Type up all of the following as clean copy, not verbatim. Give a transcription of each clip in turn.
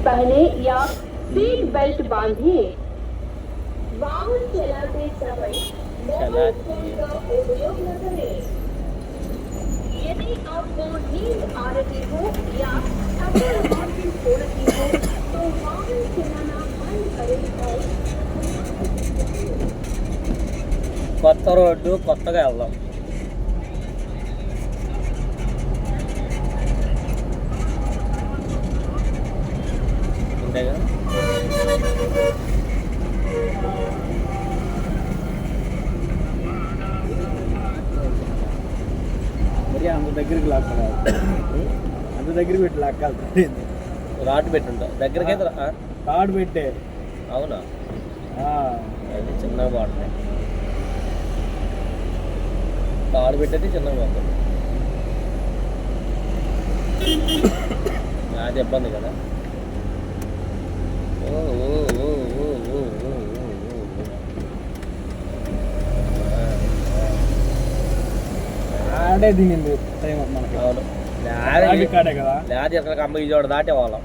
पहने या seat belt बांधिए। वाहन चलाते समय मोबाइल फोन का उपयोग न करें। यदि आपको नींद आ रही हो या थकान महसूस हो रही हो तो वाहन चलाना बंद करें और కొత్త రోడ్డు కొత్తగా వెళ్దాం. అంతేగా మరి అంత దగ్గరికి లాక్కాలి, అంత దగ్గరికి పెట్టి లాక్కాలి. రాడ్ పెట్టుంటా దగ్గరికి అయితే కార్డు పెట్టే. అవునా? అది చిన్నగా బాగుంటాయి. తాడు పెట్టేది చిన్నగా బాగుంటుంది. అది ఇబ్బంది కదా. ఆడే తినింది టైం మనకి. అవును, కాడే కదా. లేదా ఇక్కడ అమ్మ విజయవాడ దాటే వాళ్ళం.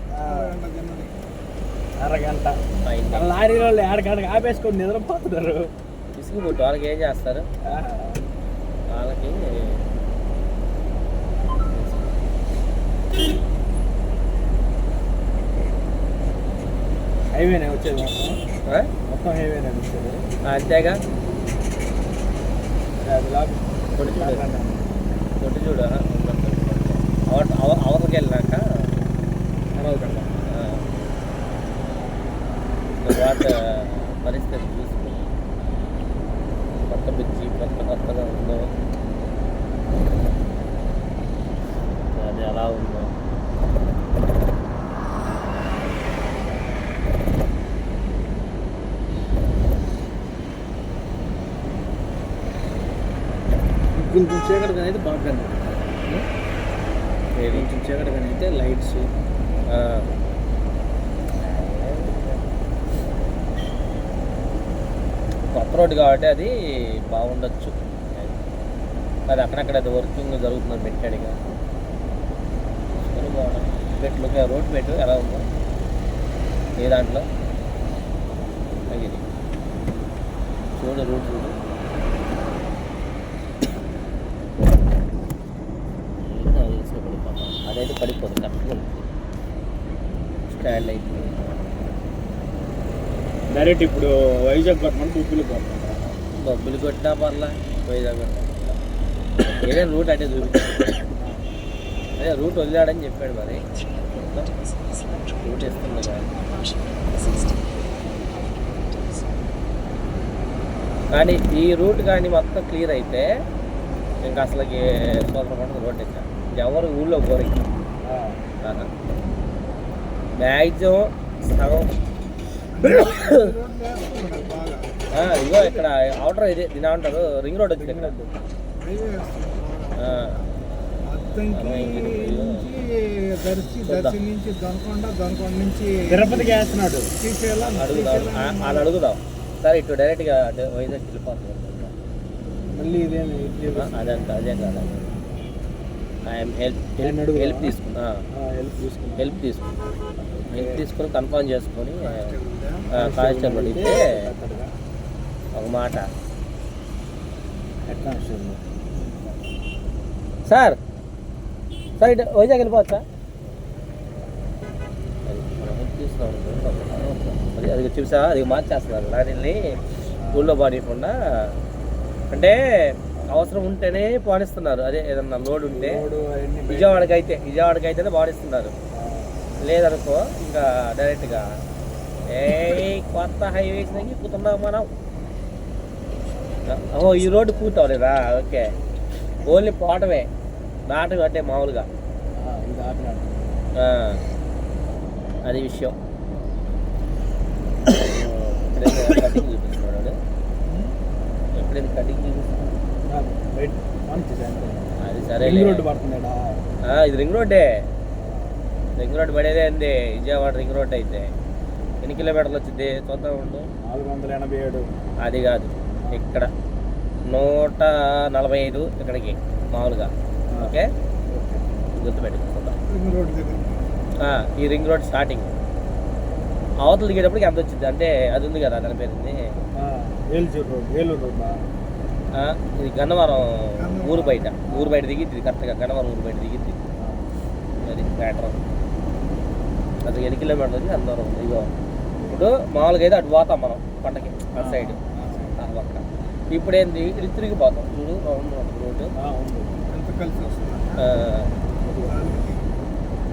అరగంట లారీలో ఆడకాడకి ఆపేసుకొని నిద్రపోతున్నారు. విసుగుబుట్టు వాళ్ళకి ఏం చేస్తారు? వాళ్ళకి హైవేనే వచ్చేది, మొత్తం హైవేనే వచ్చేది. అంతేగా. అది కొట్టి చూడు అవతలకి వెళ్ళినాక తర్వాత పరిస్థితి చూసుకుని కొత్త బిచ్చి కొత్తగా ఉందో అది ఎలా ఉందో కొంచెం చీకటి కానీ అయితే బాగా కొంచెం చీకటి కానీ అయితే లైట్స్ కొత్త రోడ్డు కాబట్టి అది బాగుండొచ్చు. అది అక్కడక్కడ అది వర్కింగ్ జరుగుతుంది పెట్టాడుగా. పెట్లు రోడ్ పెట్టు ఎలా ఉందో ఏ దాంట్లో అది చూడు రోడ్ చూడు. అదైతే పడిపోదు, కరెక్ట్గా స్టాండ్ అయిపోయింది. డైరెక్ట్ ఇప్పుడు వైజాగ్ కొట్టమని బొబ్బులు కొట్టినా పర్లా, వైజాగ్ కొట్టినా ఏదైనా రూట్ అంటే చూపించాడు. అదే రూట్ వదిలాడని చెప్పాడు. మరి రూట్ ఇస్తుంది కానీ ఈ రూట్ కానీ మొత్తం క్లియర్ అయితే ఇంకా అసలుకి సోదరపడ రోడ్ ఎక్కా ఎవరు ఊళ్ళో పోరు. మ్యాక్సిమం సగం ఇగో ఇక్కడ అవుటర్ ఇది దీని అంటారు రింగ్ రోడ్ వచ్చింది. ఇక్కడ తిరుపతికి వేస్తున్నాడు. వాళ్ళు అడుగుదాం సరే ఇటు డైరెక్ట్గా వైజాగ్ వెళ్ళిపోతుంది. మళ్ళీ అదేం కాదు. హెల్ప్ తీసుకుని కన్ఫర్మ్ చేసుకొని కానిస్టేబుల్ అడిగితే ఒక మాట, సార్ ఇటు వైజాగ్ వెళ్ళిపోవచ్చా? అది చూసా అది మార్చేస్తున్నారు లారీని ఊళ్ళో పాడకుండా. అంటే అవసరం ఉంటేనే పాడిస్తున్నారు. అదే ఏదన్నా లోడ్ ఉంటే విజయవాడకి అయితేనే పాడిస్తున్నారు. లేదనుకో ఇంకా డైరెక్ట్గా కొత్త హైవేస్ ఎక్కుతున్నాం మనం. ఈ రోడ్డు పూర్తవలేదా? ఓకే, ఓన్లీ పోవటమే, నాటకం అంటే మామూలుగా అది విషయం. కటింగ్ చూపిస్తున్నాడు, ఎప్పుడైనా కటింగ్ చూపిస్తున్నాడు. అది సరే, ఇది రింగ్ రోడ్డే. రింగ్ రోడ్ పడేదే అండి విజయవాడ రింగ్ రోడ్ అయితే. ఎన్ని కిలోమీటర్లు వచ్చింది చూద్దాం ఉండు. 487. అది కాదు, ఇక్కడ 145 ఇక్కడికి మామూలుగా. ఓకే, గుర్తుపెట్టుకుందాం. ఈ రింగ్ రోడ్ స్టార్టింగ్ అవతల దిగేటప్పటికి ఎంత వచ్చింది అంటే అది ఉంది కదా దాని పేరుంది ఏలూరు రోడ్ ఇది గన్నవరం ఊరు బయట దిగిద్ది కరెక్ట్గా గన్నవరం ఊరు బయట దిగిద్ది అది మ్యాటర్ అది 8 కిలోమీటర్లు వచ్చి అందరం ఇగో ఇప్పుడు మామూలుగా అయితే అటు పోతాం మనం పంటకి అటు సైడ్ పక్క ఇప్పుడు ఏంది ఇటు తిరిగిపోతాం చూడు రౌండ్ రోడ్డు కలిసి వస్తుంది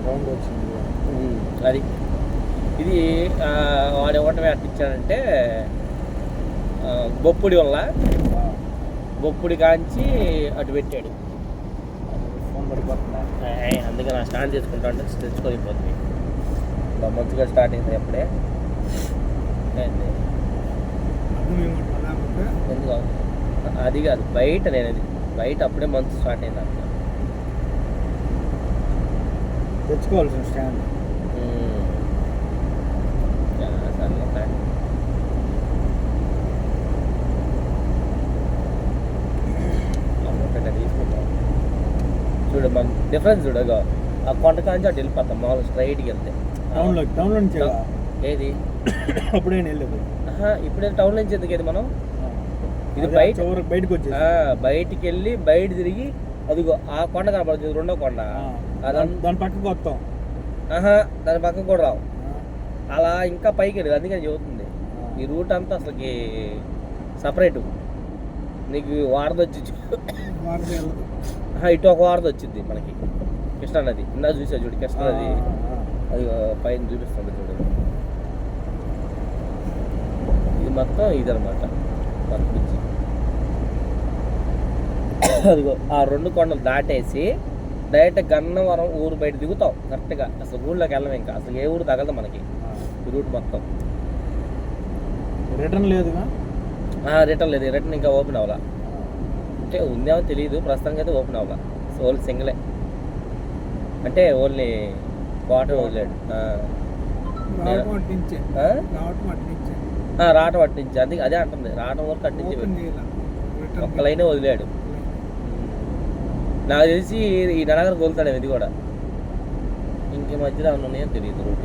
రౌండ్ వచ్చింది అది ఇది వాడు ఇవ్వటమే అట్టించాడంటే బొప్పుడి కాంచి అటు పెట్టాడు ఫోన్ పడిపోతుందా అందుకే నా స్టాండ్ చేసుకుంటా అంటే తెచ్చుకోలేకపోతుంది మంచిగా స్టార్ట్ అయింది అప్పుడే ఎందుకు అది కాదు బయట నేను బయట అప్పుడే మంచి స్టార్ట్ అయింది అక్కడ తెచ్చుకోవాల్సిన స్టాండ్ చూడు మన డిఫరెన్స్ చూడు ఆ కొండ కాంచి అటు వెళ్ళిపోతాం మామూలు స్ట్రైట్కి వెళ్తే టౌన్లో నుంచి ఏది అప్పుడే వెళ్ళలేదు ఇప్పుడే టౌన్ నుంచి ఎందుకు ఏది మనం ఇది బయట బయటకు వచ్చి బయటికి వెళ్ళి బయట తిరిగి అదిగో ఆ కొండ కనపడుతుంది రెండో కొండ దాని పక్కకు వస్తాం దాని పక్కకు కూడా రావు అలా ఇంకా పైకి వెళ్ళదు అందుకని చెబుతుంది ఈ రూట్ అంతా అసలుకి సపరేటు నీకు వారధి వచ్చి ఇటు ఒక వారధి వచ్చింది మనకి కృష్ణా నది ఇందా చూసా చూడు కృష్ణా నది అది పైన చూపిస్తుంది చూడు ఇది మొత్తం ఇదనమాట నుంచి అదిగో ఆ 2 కొండలు దాటేసి డైరెక్ట్ గన్నవరం ఊరు బయట దిగుతాం కరెక్ట్గా అసలు ఊళ్ళోకి వెళ్ళం ఇంకా అసలు ఏ ఊరు తగలదు మనకి ఈ రూట్ మొత్తం రిటర్న్ లేదుగా రిటర్న్ లేదు రిటర్న్ ఇంకా ఓపెన్ అవ్వాలా అంటే ఉందేమో తెలియదు ప్రస్తుతానికి అయితే ఓపెన్ అవ్వాలా సో ఓన్లీ సింగిలే అంటే ఓన్లీ వాటర్ వదిలేడు రావటం అట్టించి అందుకే అదే అంటుంది రావటం వరకు అట్టించి ఒక్క లైనే వదిలాడు నాకు తెలిసి ఈ నడగర కోలుతాడు ఇది కూడా ఇంక మధ్యలో ఉన్నాయో తెలియదు రూట్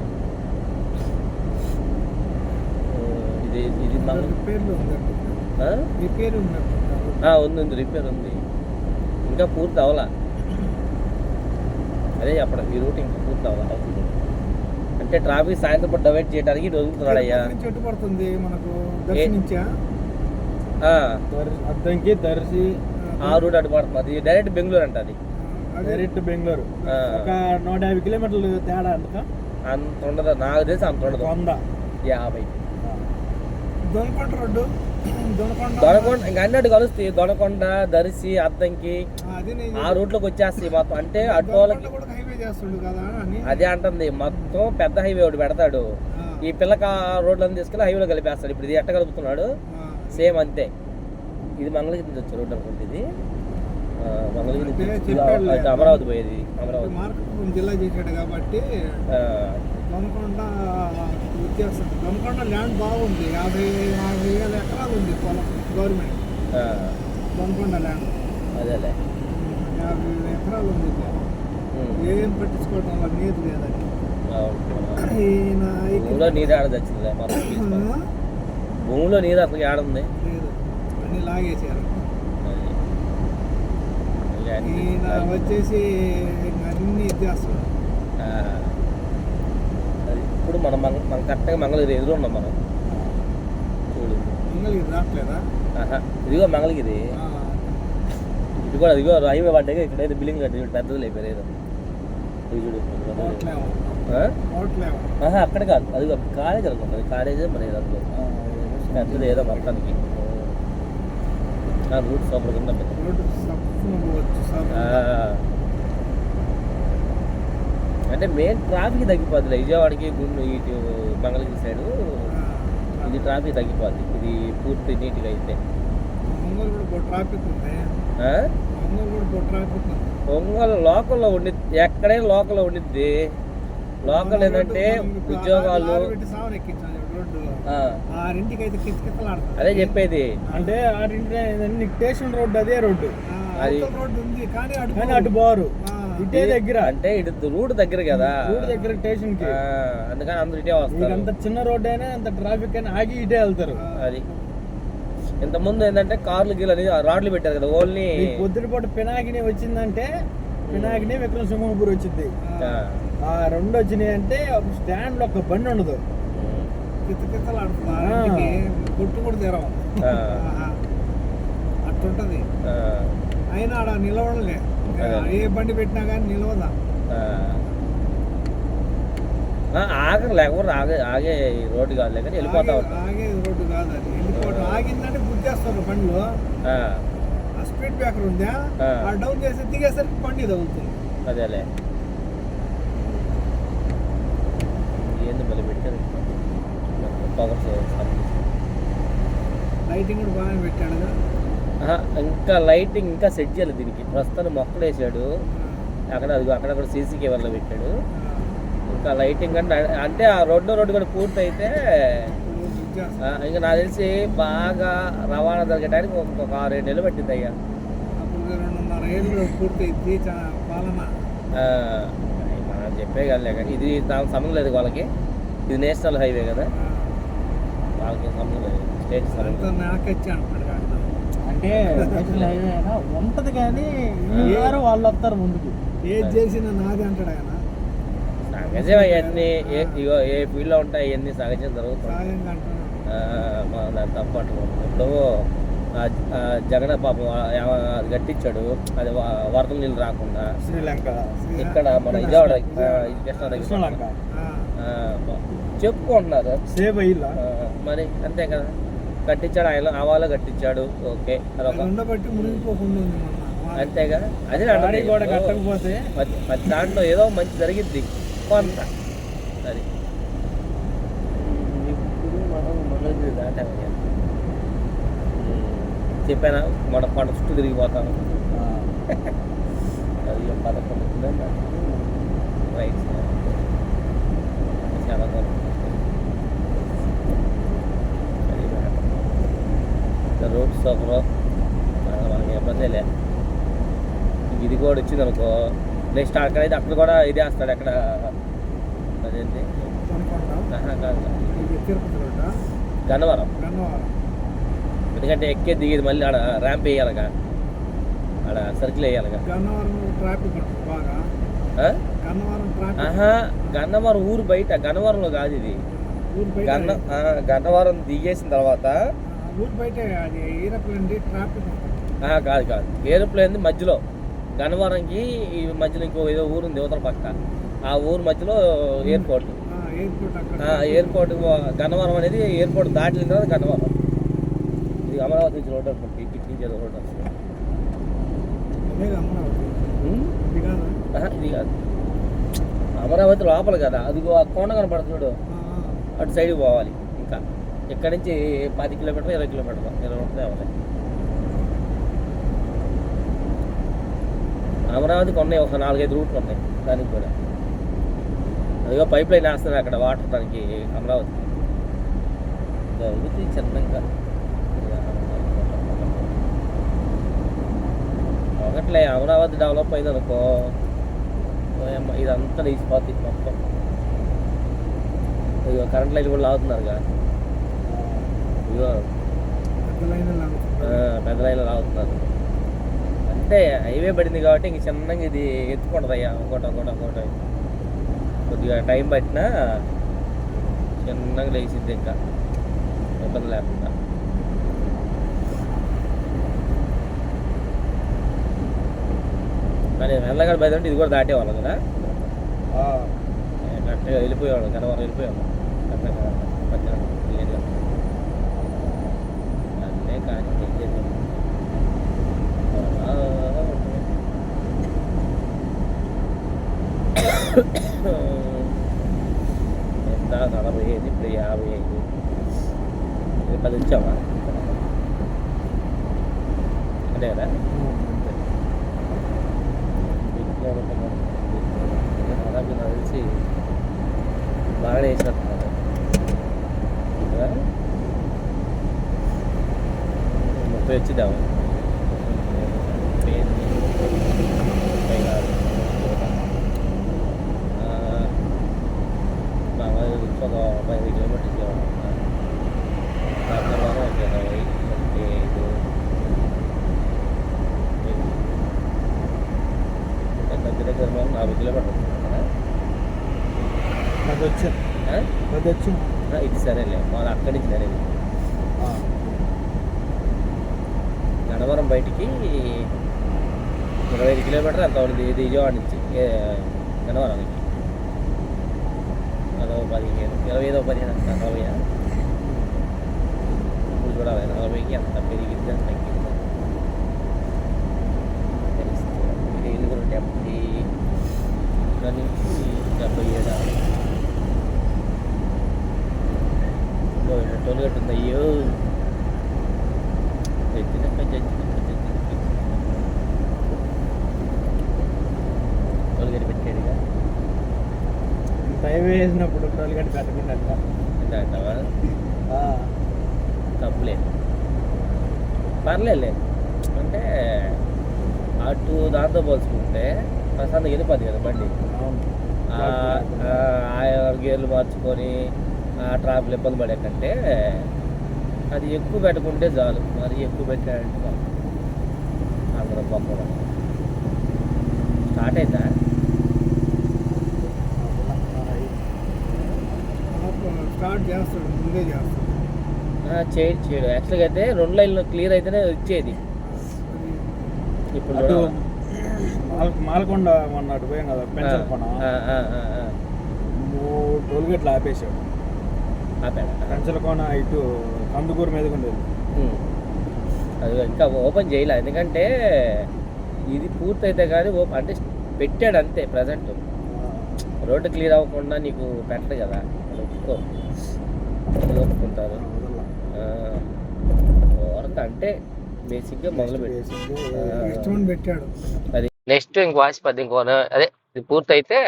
ఇది ఉంది రిపేర్ ఉంది ఇంకా పూర్తి అవ్వాలా అదే చెప్పడం ఈ రూట్ ఇంకా పూర్తి అవ్వాలా అంటే ట్రాఫిక్ సాయంత్రం పూట డివైడ్ చేయడానికి ఇటు వదులుతున్నాడు అయ్యా పడుతుంది మనకు అద్దంకి దర్శి ఆ రూట్ అటు పడుతుంది అది డైరెక్ట్ బెంగళూరు అంట అది డైరెక్ట్ బెంగళూరు ఒక 150 కిలోమీటర్లు తేడా అంత ఉండదు నాకు తెలిసి అంత ఉండదు 150 దొనకొండ రోడ్డు దొనకొండ ఇంకా అన్నట్టు కలుస్తాయి దొనకొండ దర్శి అద్దంకి ఆ రూట్లోకి వచ్చేస్తాయి మొత్తం అంటే అటు వాళ్ళకి అదే అంటుంది మొత్తం పెద్ద హైవే ఒకటి పెడతాడు ఈ పిల్లక రోడ్లను తీసుకెళ్ళి హైవేలో కలిపేస్తాడు ఇప్పుడు ఇది ఎట్ట కలుపుతున్నాడు సేమ్ అంతే ఇది మంగళగిరి నుంచి వచ్చే రోడ్ అనుకుంటే ఇది మంగళగిరి నుంచి అమరావతి పోయేది అమరావతి జిల్లా చేశాడు కాబట్టి దొనకొండ ల్యాండ్ బాగుంది 50,000 ఎకరాలు ఉంది పొలం గవర్నమెంట్ దొనకొండ ల్యాండ్ అదేలే 50,000 ఎకరాలు ఉంది ఏం పట్టించుకోవడం వల్ల నీరు లేదని భూమిలో నీరు ఆడ తెచ్చింది భూమిలో నీరు అసలు ఆడుంది లేదు అన్ని లాగేసారు ఈయన వచ్చేసి అన్ని ఇచ్చేస్తున్నాడు ఇప్పుడు మనం కరెక్ట్గా మంగళగిరి ఎదురు ఉన్నాం మనం చూడు మంగళగిరి రావట్లేదా ఇదిగో మంగళగిరి ఇది కూడా ఇదిగో హైవే పడ్డాక ఇక్కడైతే బిల్డింగ్ కట్టి పెద్దది లేపారు ఏదో చూడు అక్కడ కాదు అది కాలేజ్ అనుకుంటుంది కాలేజే మరి ఏదో పెద్దది ఏదో మొత్తానికి రూట్ సూపర్ కింద అంటే మెయిన్ ట్రాఫిక్ తగ్గిపోద్ది విజయవాడకి ఇటు మంగళగిరి సైడు ఇది ట్రాఫిక్ తగ్గిపోద్ది ఇది పూర్తి నీట్గా అయితే ఒంగోలు లోకల్లో ఉండిద్ది ఎక్కడైనా లోకల్లో ఉండిద్ది లోకల్ ఏంటంటే ఉద్యోగాలు అదే చెప్పేది అంటే స్టేషన్ రోడ్డు అదే రోడ్డు అది రోడ్డు ఉంది కానీ అటు బారు ఇటే దగ్గర అంటే ఇటు రూట్ దగ్గర కదా, రోడ్ దగ్గర స్టేషన్ కి. అందుకని అందరూ ఇటే వస్తారు. అంత చిన్న రోడ్ అయినా అంత ట్రాఫిక్ అయినా ఆగి ఇటే వెళ్తారు. అది ఇంతకుముందు ఏంటంటే కార్లు గీలు అని రాడ్లు పెట్టారు కదా, ఓన్లీ పొద్దునపూట పినాకిని వచ్చిందంటే పినాకిని విక్రమసింహపురం వచ్చింది. ఆ రెండు వచ్చినాయి అంటే స్టాండ్ లో ఒక బండి ఉండదు, కొట్టు కూడా తీరం అట్టుంటది. అయినా ఆడ నిలవడలే, ఏ బండి పెట్టినా కానీ నిలవదా. ఆగరు, లేకపోతే ఆగే రోడ్డు కాదు, లేకపోతే వెళ్ళిపోతా ఉంటాం. ఆగే రోడ్డు కాదు, అది వెళ్ళిపోవడం. ఆగిందంటే గుర్తేస్తారు బండ్లు. ఆ స్పీడ్ బ్రేకర్ ఉందా, ఆ డౌన్ చేసి దిగేసరికి బండి తగులుతుంది. అదేలే ఏంది మళ్ళీ పెట్టారు లైటింగ్ కూడా బాగా పెట్టాడుగా. ఇంకా లైటింగ్ ఇంకా సెట్ చేయాలి దీనికి. ప్రస్తుతానికి మొక్కలు వేసాడు అక్కడ, అది అక్కడ సీసీ కెమెరాలో పెట్టాడు. ఇంకా లైటింగ్ అంటే ఆ రోడ్డు కూడా పూర్తి అయితే ఇంకా నాకు తెలిసి బాగా రవాణా జరగడానికి ఇంకొక 6-7 నెలలు పట్టింది అయ్యా. 2.5 ఏళ్ళు పూర్తి పాలన. మనం చెప్పే కదా, కానీ ఇది దానికి సంబంధం లేదు వాళ్ళకి. ఇది నేషనల్ హైవే కదా, వాళ్ళకి సంబంధం లేదు. స్టేట్ అంటే నేషనల్ హైవే అయినా ఉంటది, కానీ వాళ్ళు వస్తారు ముందుకు. ఏది చేసినా నాది అంటాడు ఆయన. సహజం అవన్నీ ఏ ఫీల్డ్లో ఉంటాయి, అవన్నీ సహజం జరుగుతాయి. తప్ప ఇప్పుడు జగన్ పాపం అది కట్టించాడు, అది వరదలు నీళ్ళు రాకుండా. శ్రీలంక ఇక్కడ మన విజయవాడ కృష్ణలంక చెప్పుకుంటున్నారు సేవ్ అయ్యిలా మరి, అంతే కదా. కట్టించాడు ఆయన, ఆ వాళ్ళు కట్టించాడు, ఓకే అంతేగా. అది కూడా కట్టకపోతే ప్రతి దాంట్లో ఏదో మంచి జరిగిద్ది కొంత. అది ఇప్పుడు మనం మనది దాటాము, చెప్పానా మన పంట చుట్టూ తిరిగిపోతాను. అది 11 రైట్ చాలా రోడ్ సఫర్ మనకి ఇబ్బందిలే. ఇది కూడా వచ్చింది అనుకో, నెక్స్ట్ అక్కడైతే అక్కడ కూడా ఇది వేస్తాడు. అక్కడ అదేంటి గన్నవరం, ఎందుకంటే ఎక్కే దిగేది మళ్ళీ ఆడ ర్యాంప్ వేయాలిగా, ఆడ సర్కిల్ వేయాలిగా. గన్నవరం ఊరు బయట, గన్నవరంలో కాదు ఇది. గన్నవరం దిగేసిన తర్వాత కాదు, ఏరోప్లేన్ మధ్యలో గన్నవరంకి ఈ మధ్యలో ఇంకో ఏదో ఊరు ఉంది యువతల పక్క, ఆ ఊరు మధ్యలో ఎయిర్పోర్ట్. ఎయిర్పోర్ట్ గన్నవరం అనేది ఎయిర్పోర్ట్ దాటిన తర్వాత గన్నవరం. ఇది అమరావతి నుంచి రోడ్ అనుకుంటే, ఇటు నుంచి ఏదో రోడ్ వస్తుంది. ఇది కాదు, అమరావతి లోపల కదా, అదిగో ఆ కొండ కనపడుతున్నాడు, అటు సైడ్కి పోవాలి. ఇంకా ఇక్కడ నుంచి 10 కిలోమీటర్లు 20 కిలోమీటర్లు 20 అవ్వాలి. అమరావతికి ఉన్నాయి ఒక 4-5 రూట్లు ఉన్నాయి దానికి కూడా. అదిగో పైప్ లైన్ వేస్తున్నారు అక్కడ వాటర్ దానికి అమరావతికి. జరుగుతుంది చిన్నగా ఒకట్లే. అమరావతి డెవలప్ అయింది అనుకో, ఇదంతా లేచిపోతుంది మొత్తం. ఇదిగో కరెంట్ లైన్ కూడా లాగుతున్నారుగా, ఇదిగో పెద్ద లైన్లో లాగుతున్నారు. అంటే హైవే పడింది కాబట్టి ఇంక చిన్నగా ఇది ఎత్తుకుంటుంది అయ్యా, ఒకటి కొద్దిగా టైం పట్టినా చిన్నగా లేచిద్ది, ఇంకా ఇబ్బంది లేకుండా. కానీ వెళ్ళగానే బయట ఉంటే ఇది కూడా దాటేవాళ్ళం కదా, కరెక్ట్గా వెళ్ళిపోయేవాళ్ళం. గన్నవరం వెళ్ళిపోయేవాళ్ళం కరెక్ట్గా క్లియర్గా. అదే కానీ ఎంత 45, ఇప్పుడు 55, 10 వచ్చామా అంతే కదా. నాకు తెలిసి బాగానే వేసినట్టున్నారు కదా, 30 వచ్చిద్దాము. 30 కాదు 15 కిలోమీటర్లు కాకినాడ 20, 25 దగ్గర దగ్గర 40 కిలోమీటర్లు అది వచ్చి ఇది సరేలే వాళ్ళు అక్కడి నుంచి అనేది గన్నవరం బయటికి 25 కిలోమీటర్ అంత ఉంది ఇది విజయవాడ నుంచి గన్నవరానికి అదో 15 25 15 అంత 40 ఇప్పుడు చూడాలి 40కి అంత పెరిగింది అంత తగ్గింది ఇది 70 ఇక్కడ నుంచి 77 టోల్గేట్ ఉంది అయ్యో టోల్గేట్ పెట్టాడుగా హైవే వేసినప్పుడు టోల్గేట్ పెట్టకుండా ఎంత అంటావా తప్పులేదు పర్లేదు అంటే అటు దాంతో పోల్చుకుంటే ప్రశాంతంగా వెళ్ళిపోద్ది కదా బండి గేర్లు మార్చుకొని ట్రాఫిక్ ఇబ్బంది పడే కంటే అది ఎక్కువ పెట్టకుంటే చాలు మరి ఎక్కువ పెట్టాడంటే అందరూ పక్కన స్టార్ట్ అయిందా స్టార్ట్ చేస్తాడు ముందే చేస్తాడు చేయడు యాక్చువల్గా అయితే 2 లైన్లు క్లియర్ అయితేనే వచ్చేది ఇప్పుడు మాలకొండ మొన్న అటు పోయాం కదా పెన్షన్ కొన టోల్గేట్లు ఆపేశాడు పెన్షన్ కొన ఇటు కందుకూరు మీదకి ఉండేది అది ఇంకా ఓపెన్ చేయలే ఎందుకంటే ఇది పూర్తయితే కానీ అంటే పెట్టాడు అంతే ప్రజెంట్ రోడ్డు క్లియర్ అవ్వకుండా నీకు పెట్టడు కదా ఒప్పుకుంటారు వరకు అంటే బేసిక్గా మొదలు పెట్టాడు అది నెక్స్ట్ ఇంక వాసిపోద్ది ఇంకో అదే ఇది పూర్తయితే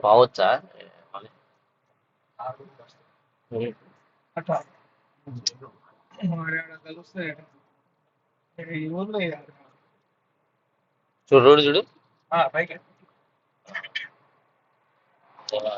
పోవచ్చా చూడు రోడ్డు చూడు